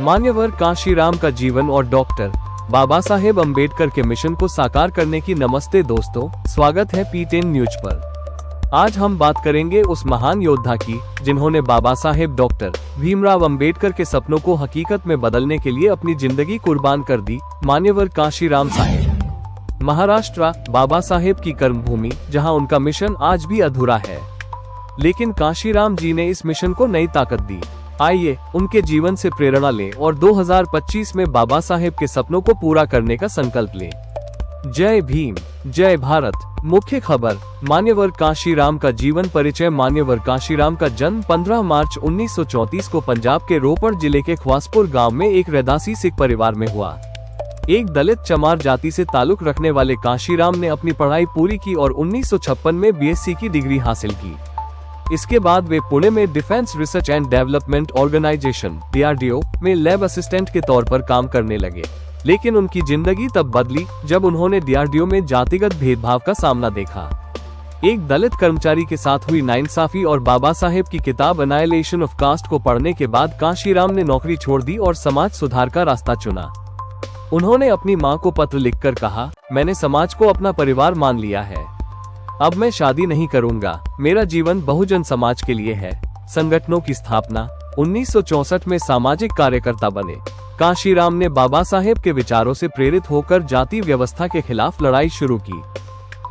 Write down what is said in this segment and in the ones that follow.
मान्यवर कांशीराम का जीवन और डॉक्टर बाबा साहेब अम्बेडकर के मिशन को साकार करने की। नमस्ते दोस्तों, स्वागत है P10 न्यूज पर। आज हम बात करेंगे उस महान योद्धा की जिन्होंने बाबा साहेब डॉक्टर भीमराव अम्बेडकर के सपनों को हकीकत में बदलने के लिए अपनी जिंदगी कुर्बान कर दी। मान्यवर कांशीराम साहेब महाराष्ट्र बाबा साहेब की कर्मभूमि, जहां उनका मिशन आज भी अधूरा है, लेकिन कांशीराम जी ने इस मिशन को नई ताकत दी। आइए उनके जीवन से प्रेरणा लें और 2025 में बाबा साहेब के सपनों को पूरा करने का संकल्प लें। जय भीम, जय भारत। मुख्य खबर, मान्यवर कांशीराम का जीवन परिचय। मान्यवर कांशीराम का जन्म 15 मार्च 1934 को पंजाब के रोपड़ जिले के ख्वासपुर गांव में एक रैदासी सिख परिवार में हुआ। एक दलित चमार जाति से ताल्लुक रखने वाले कांशीराम ने अपनी पढ़ाई पूरी की और 1956 में BSc की डिग्री हासिल की। इसके बाद वे पुणे में defence research and development organisation DRDO में लैब असिस्टेंट के तौर पर काम करने लगे, लेकिन उनकी जिंदगी तब बदली जब उन्होंने DRDO में जातिगत भेदभाव का सामना देखा। एक दलित कर्मचारी के साथ हुई नाइंसाफी और बाबा साहेब की किताब एनाइलेशन ऑफ कास्ट को पढ़ने के बाद कांशीराम ने नौकरी छोड़ दी और समाज सुधार का रास्ता चुना। उन्होंने अपनी मां को पत्र लिखकर कहा, मैंने समाज को अपना परिवार मान लिया है, अब मैं शादी नहीं करूंगा, मेरा जीवन बहुजन समाज के लिए है। संगठनों की स्थापना, 1964 में सामाजिक कार्यकर्ता बने। कांशीराम ने बाबा साहेब के विचारों से प्रेरित होकर जाति व्यवस्था के खिलाफ लड़ाई शुरू की।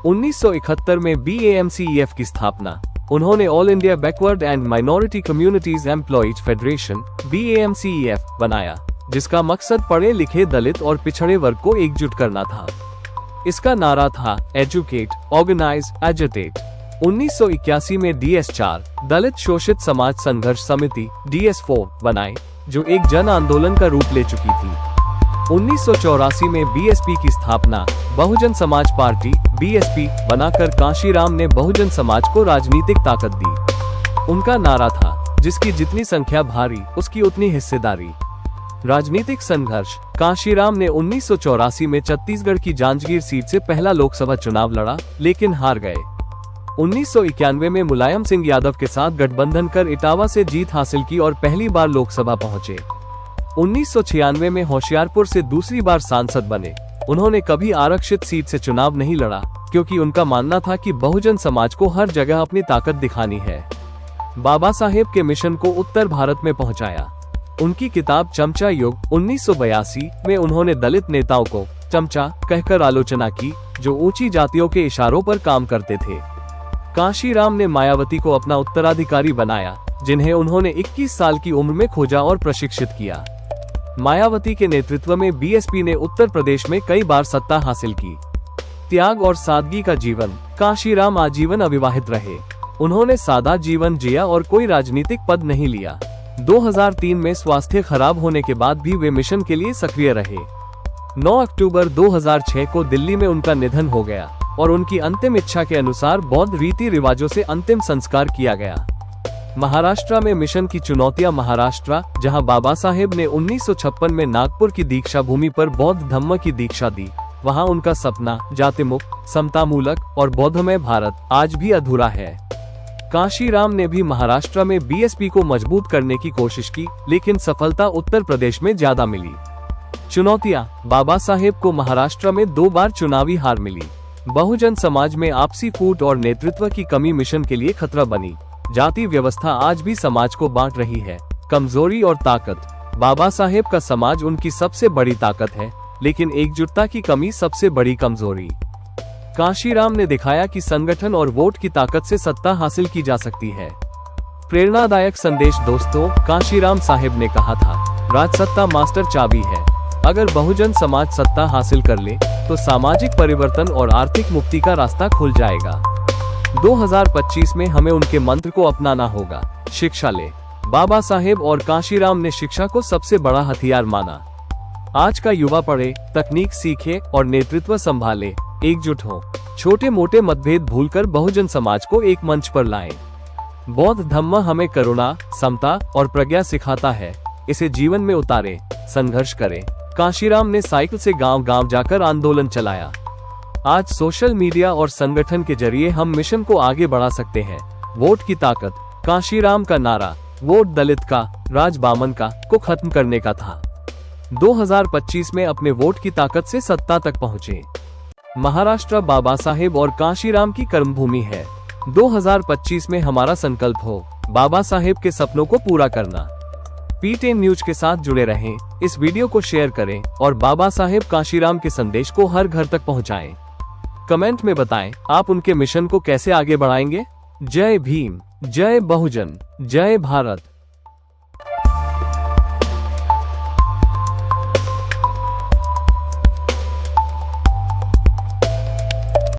1971 में BAMCEF की स्थापना। उन्होंने all India backward and minority communities employees federation BAMCEF बनाया, जिसका मकसद पढ़े लिखे दलित और पिछड़े वर्ग को एकजुट करना था। इसका नारा था एजुकेट, ऑर्गेनाइज, एजिटेट। 1981 में DS4 दलित शोषित समाज संघर्ष समिति DS4 बनाए, जो एक जन आंदोलन का रूप ले चुकी थी। 1984 में BSP की स्थापना, बहुजन समाज पार्टी BSP बनाकर कांशीराम ने बहुजन समाज को राजनीतिक ताकत दी। उनका नारा था, जिसकी जितनी संख्या भारी उसकी उतनी हिस्सेदारी। राजनीतिक संघर्ष, कांशीराम ने 1984 में छत्तीसगढ़ की जांजगीर सीट से पहला लोकसभा चुनाव लड़ा, लेकिन हार गए। 1991 में मुलायम सिंह यादव के साथ गठबंधन कर इटावा से जीत हासिल की और पहली बार लोकसभा पहुंचे। 1996 में होशियारपुर से दूसरी बार सांसद बने। उन्होंने कभी आरक्षित सीट से चुनाव नहीं लड़ा, क्योंकि उनका मानना था कि बहुजन समाज को हर जगह अपनी ताकत दिखानी है। बाबा साहेब के मिशन को उत्तर भारत में पहुंचाया। उनकी किताब चमचा युग 1982 में उन्होंने दलित नेताओं को चमचा कहकर आलोचना की, जो ऊंची जातियों के इशारों पर काम करते थे। कांशीराम ने मायावती को अपना उत्तराधिकारी बनाया, जिन्हें उन्होंने 21 साल की उम्र में खोजा और प्रशिक्षित किया। मायावती के नेतृत्व में BSP ने उत्तर प्रदेश में कई बार सत्ता हासिल की। त्याग और सादगी का जीवन, कांशीराम आजीवन अविवाहित रहे। उन्होंने सादा जीवन जिया और कोई राजनीतिक पद नहीं लिया। 2003 में स्वास्थ्य खराब होने के बाद भी वे मिशन के लिए सक्रिय रहे। 9 अक्टूबर 2006 को दिल्ली में उनका निधन हो गया और उनकी अंतिम इच्छा के अनुसार बौद्ध रीति रिवाजों से अंतिम संस्कार किया गया। महाराष्ट्र में मिशन की चुनौतियां। महाराष्ट्र, जहां बाबा साहेब ने 1956 में नागपुर की दीक्षा भूमि पर बौद्ध धम्म की दीक्षा दी, वहां उनका सपना जातिमुक्त, समतामूलक और बौद्धमय भारत आज भी अधूरा है। कांशीराम ने भी महाराष्ट्र में BSP को मजबूत करने की कोशिश की, लेकिन सफलता उत्तर प्रदेश में ज्यादा मिली। चुनौतियां, बाबा साहेब को महाराष्ट्र में 2 बार चुनावी हार मिली। बहुजन समाज में आपसी फूट और नेतृत्व की कमी मिशन के लिए खतरा बनी। जाति व्यवस्था आज भी समाज को बांट रही है। कमजोरी और ताकत, बाबा साहेब का समाज उनकी सबसे बड़ी ताकत है, लेकिन एकजुटता की कमी सबसे बड़ी कमजोरी। कांशीराम ने दिखाया कि संगठन और वोट की ताकत से सत्ता हासिल की जा सकती है। प्रेरणादायक संदेश दोस्तों, कांशीराम साहेब ने कहा था, राजसत्ता मास्टर चाबी है। अगर बहुजन समाज सत्ता हासिल कर ले, तो सामाजिक परिवर्तन और आर्थिक मुक्ति का रास्ता खुल जाएगा। 2025 में हमें उनके मंत्र को अपनाना होगा। शिक्षा ले। बाबा साहेब और कांशीराम ने शिक्षा को सबसे बड़ा हथियार माना। आज का युवा पढ़े, तकनीक सीखे और नेतृत्व संभाले, एकजुट हो। छोटे मोटे मतभेद भूलकर बहुजन समाज को एक मंच पर लाएं। बौद्ध धम्म हमें करुणा, समता और प्रज्ञा सिखाता है, इसे जीवन में उतारे, संघर्ष करें। कांशीराम ने साइकिल से गांव-गांव जाकर आंदोलन चलाया। आज सोशल मीडिया और संगठन के जरिए हम मिशन को आगे बढ़ा सकते हैं। वोट की ताकत, कांशीराम का नारा, वोट दलित का, राज बामन का को खत्म करने का था। 2025 में अपने वोट की ताकत से सत्ता तक पहुंचे। महाराष्ट्र बाबा साहेब और कांशीराम की कर्मभूमि है। 2025 में हमारा संकल्प हो बाबा साहेब के सपनों को पूरा करना। P10 न्यूज के साथ जुड़े रहें, इस वीडियो को शेयर करें और बाबा साहेब कांशीराम के संदेश को हर घर तक पहुंचाएं। कमेंट में बताएं आप उनके मिशन को कैसे आगे बढ़ाएंगे। जय भीम, जय बहुजन, जय भारत।